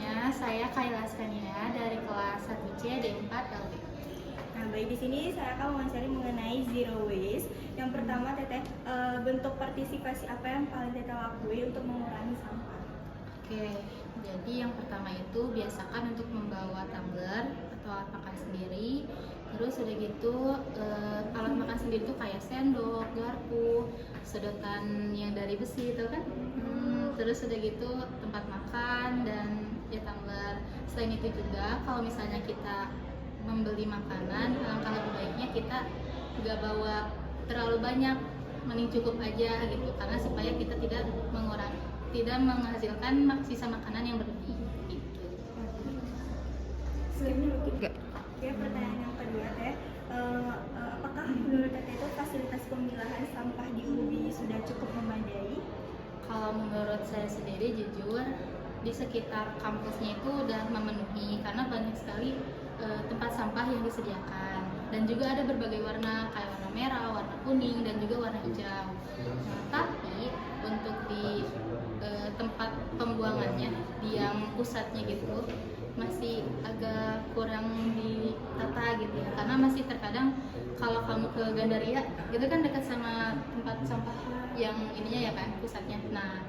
semuanya, saya Kayla Skania dari kelas 1C D4 LB. Nah, baik, di sini saya akan mewawancari mengenai zero waste. Yang pertama, Teteh, bentuk partisipasi apa yang paling Teteh lakui untuk mengurangi sampah? Oke, jadi yang pertama itu biasakan untuk membawa tumbler atau alat makan sendiri. Terus udah gitu alat makan sendiri itu kayak sendok, garpu, sedotan yang dari besi itu kan. Terus udah gitu tempat makan dan ya tumbler. Selain itu juga kalau misalnya kita membeli makanan, alangkah lebih baiknya kita nggak bawa terlalu banyak, mending cukup aja gitu, karena supaya kita tidak menghasilkan sisa makanan yang berlebih gitu. Oke, pertanyaan yang kedua, Teh, apakah menurut Teteh itu fasilitas pemilahan sampah di UBI sudah cukup memadai? Kalau menurut saya sendiri jujur di sekitar kampusnya itu udah memenuhi, karena banyak sekali tempat sampah yang disediakan dan juga ada berbagai warna kayak warna merah, warna kuning dan juga warna hijau. Nah, tapi untuk di tempat pembuangannya di yang pusatnya gitu masih agak kurang ditata gitu ya, karena masih terkadang kalau kamu ke Gandaria itu kan dekat sama tempat sampah yang ininya ya kan pusatnya, nah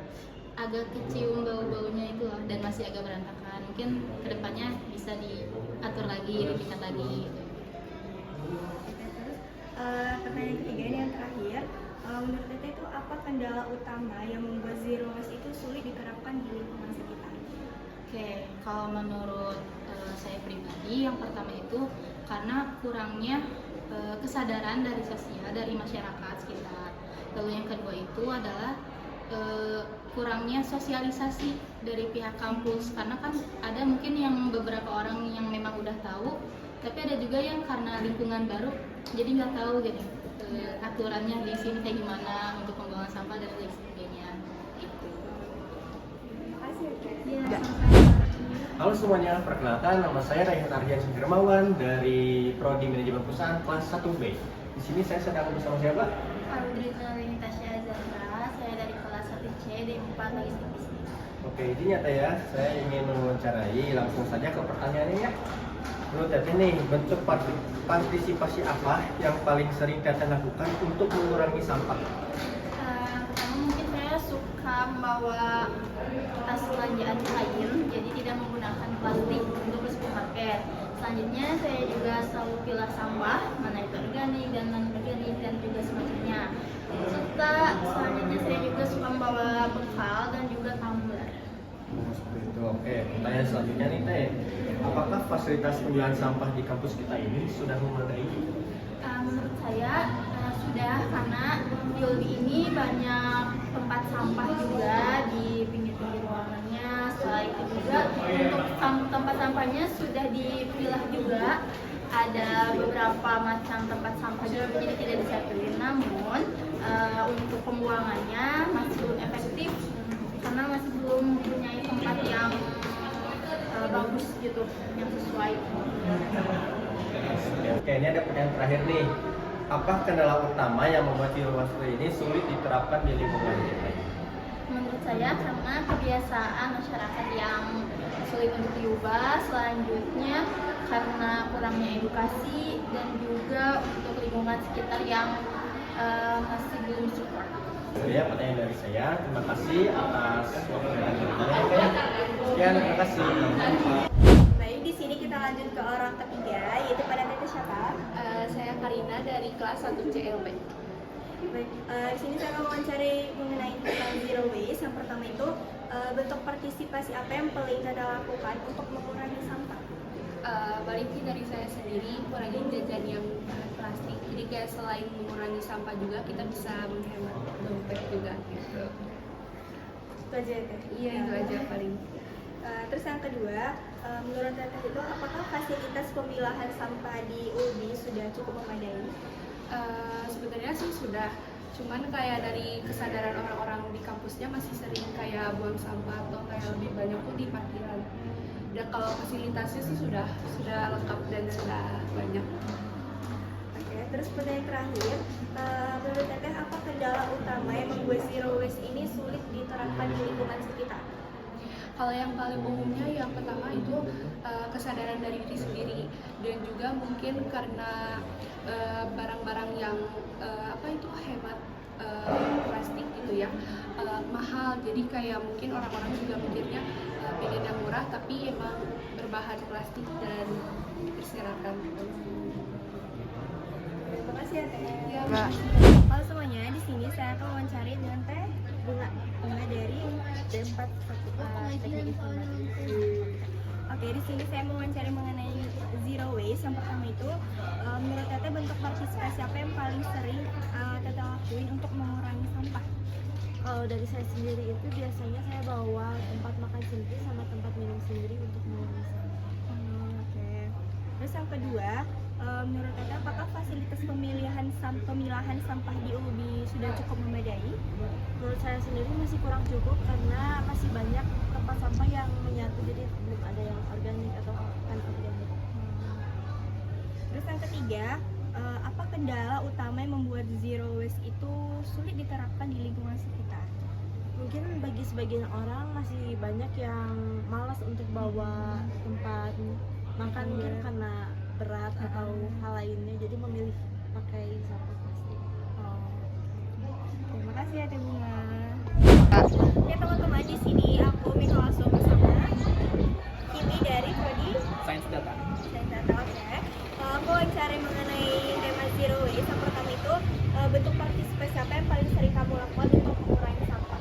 agak kecium bau-baunya itu loh dan masih agak berantakan. Mungkin kedepannya bisa diatur lagi, ditingkat lagi gitu. Pertanyaan ketiga ini yang terakhir, menurut Teteh itu apa kendala utama yang membuat zero waste itu sulit diterapkan di lingkungan sekitar? Oke, kalau menurut saya pribadi, yang pertama itu karena kurangnya kesadaran dari sosial dari masyarakat sekitar. Lalu yang kedua itu adalah kurangnya sosialisasi dari pihak kampus, karena kan ada mungkin yang beberapa orang yang memang udah tahu, tapi ada juga yang karena lingkungan baru jadi nggak tahu gitu aturannya di sini kayak gimana untuk pembuangan sampah dan lain sebagainya gitu. Terima kasih, Teh. Ya. Halo semuanya, perkenalkan nama saya Raihan Ardian Sudirmawan dari Prodi Manajemen Perusahaan kelas 1B. Di sini saya sedang bersama siapa? Aldrina Tasya Zahra, saya dari kelas 1C D4 Logistik Bisnis. Oke, izinnya Teh ya, saya ingin mewawancarai langsung saja ke pertanyaannya ya. Menurut Teteh nih, bentuk partisipasi apa yang paling sering Teteh lakukan untuk mengurangi sampah? Pertama mungkin saya suka membawa tas belanjaan kain, jadi tidak menggunakan plastik untuk bersupermarket. Selanjutnya saya juga selalu pilah sampah, mana itu organik dan non organik dan juga semacamnya. Selanjutnya saya juga suka membawa bekal dan juga tumbler. Seperti itu. Oke, pertanyaan selanjutnya nih Teh, apakah fasilitas pemilahan sampah di kampus kita ini sudah memadai? Menurut saya sudah, karena di ULBI ini banyak tempat sampah juga di pinggir-pinggir ruangannya. Selain itu juga untuk tempat sampahnya sudah dipilah juga. Ada beberapa macam tempat sampah juga, jadi tidak disatuin. Namun untuk pembuangannya masih belum efektif karena masih belum mempunyai tempat yang bagus gitu, yang sesuai. Oke, ini ada pertanyaan terakhir nih. Apa kendala utama yang membuat zero waste ini sulit diterapkan di lingkungan kita? Menurut saya karena kebiasaan masyarakat yang sulit untuk diubah. Selanjutnya karena kurangnya edukasi dan juga untuk lingkungan sekitar yang masih belum support. Ya, pertanyaan dari saya. Terima kasih atas waktu dan jawabannya. Sekian, terima kasih. Baik, di sini kita lanjut ke orang ketiga, yaitu pada Teteh siapa? Saya Karina dari kelas 1C LB. Baik, di sini saya mau mencari mengenai tentang zero waste. Yang pertama itu bentuk partisipasi apa yang paling Teteh lakukan untuk mengurangi sampah? Paling sih dari saya sendiri kurangin jajan yang bahan plastik. Jadi kayak selain mengurangi sampah juga kita bisa menghemat dompet juga gitu. Itu aja, Teh. Iya, itu aja paling. Terus yang kedua, menurut Teteh itu apakah fasilitas pemilahan sampah di ULBI sudah cukup memadai? Sebenarnya sih sudah, cuman kayak dari kesadaran orang-orang di kampusnya masih sering kayak buang sampah atau kayak lebih banyak pun di parkiran. Dan kalau fasilitasnya sih sudah lengkap dan sudah banyak. Oke, terus pertanyaan terakhir, menurut Teteh apa kendala utama yang membuat zero waste ini sulit diterapkan di lingkungan sekitar? Kalau yang paling umumnya yang pertama itu kesadaran dari diri sendiri, dan juga mungkin karena barang-barang yang hemat plastik gitu ya, mahal, jadi kayak mungkin orang-orang juga mikirnya pengen yang murah tapi emang berbahan plastik dan berserakan. Terima kasih ya Teh. Ya, Halo semuanya, di sini saya akan wawancari dengan Teh Bunga dari D4 Teknik Informasi. Oke, di sini saya mau wawancari mengenai zero waste. Yang pertama itu, menurut Teteh bentuk partisipasi apa yang paling sering Teteh lakuin untuk mengurangi sampah? Kalau dari saya sendiri itu biasanya saya bawa tempat makan sendiri sama tempat minum sendiri untuk mengurangi sampah. Oke. Terus yang kedua, menurut Teteh apakah fasilitas pemilahan sampah di UB sudah cukup memadai? Menurut saya sendiri masih kurang cukup karena masih banyak tempat sampah yang menyatu, jadi belum ada yang organik atau bukan organik. Terus yang ketiga, apa kendala utama yang membuat zero waste itu sulit diterapkan di lingkungan sekitar? Mungkin bagi sebagian orang masih banyak yang malas untuk bawa tempat makan, mungkin karena berat atau hal lainnya, jadi memilih pakai sampah plastik. Terima kasih ya Teh Bunga. Oke teman-teman, di sini aku Mika langsung bersama Kimi dari Prodi Sains data. Sains Data. Oke. Aku wawancara mengenai tema zero waste. Yang pertama itu bentuk partisipasi apa yang paling sering kamu lakukan untuk mengurangi sampah?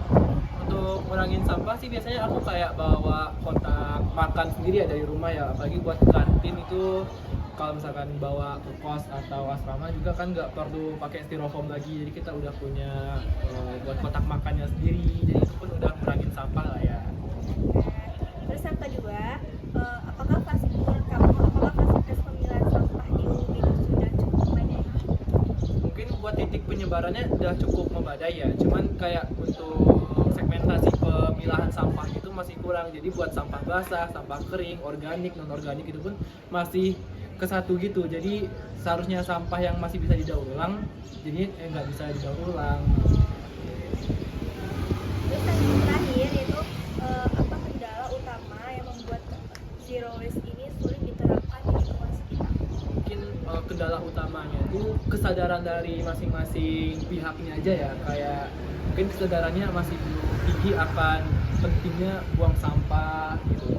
Untuk ngurangin sampah sih biasanya aku kayak bawa kotak makan sendiri ya dari rumah ya, apalagi buat kantin itu kalau misalkan bawa ke kos atau asrama juga kan nggak perlu pakai styrofoam lagi, jadi kita udah punya buat kotak makannya sendiri, jadi itu pun udah ngurangin sampah lah ya. Terus yang kedua, apakah fasilitas pemilahan sampah di UB itu sudah cukup memadai? Mungkin buat titik penyebarannya udah cukup memadai ya, cuman kayak untuk segmentasi pemilahan sampah itu masih kurang, jadi buat sampah basah, sampah kering, organik, non organik itu pun masih ke satu gitu, jadi seharusnya sampah yang masih bisa didaur ulang jadi nggak bisa didaur ulang. Terus yang terakhir yaitu apa kendala utama yang membuat zero waste ini sulit diterapkan di lingkungan sekitar? Mungkin kendala utamanya itu kesadaran dari masing-masing pihaknya aja ya, kayak mungkin kesadarannya masih belum tinggi akan pentingnya buang sampah gitu.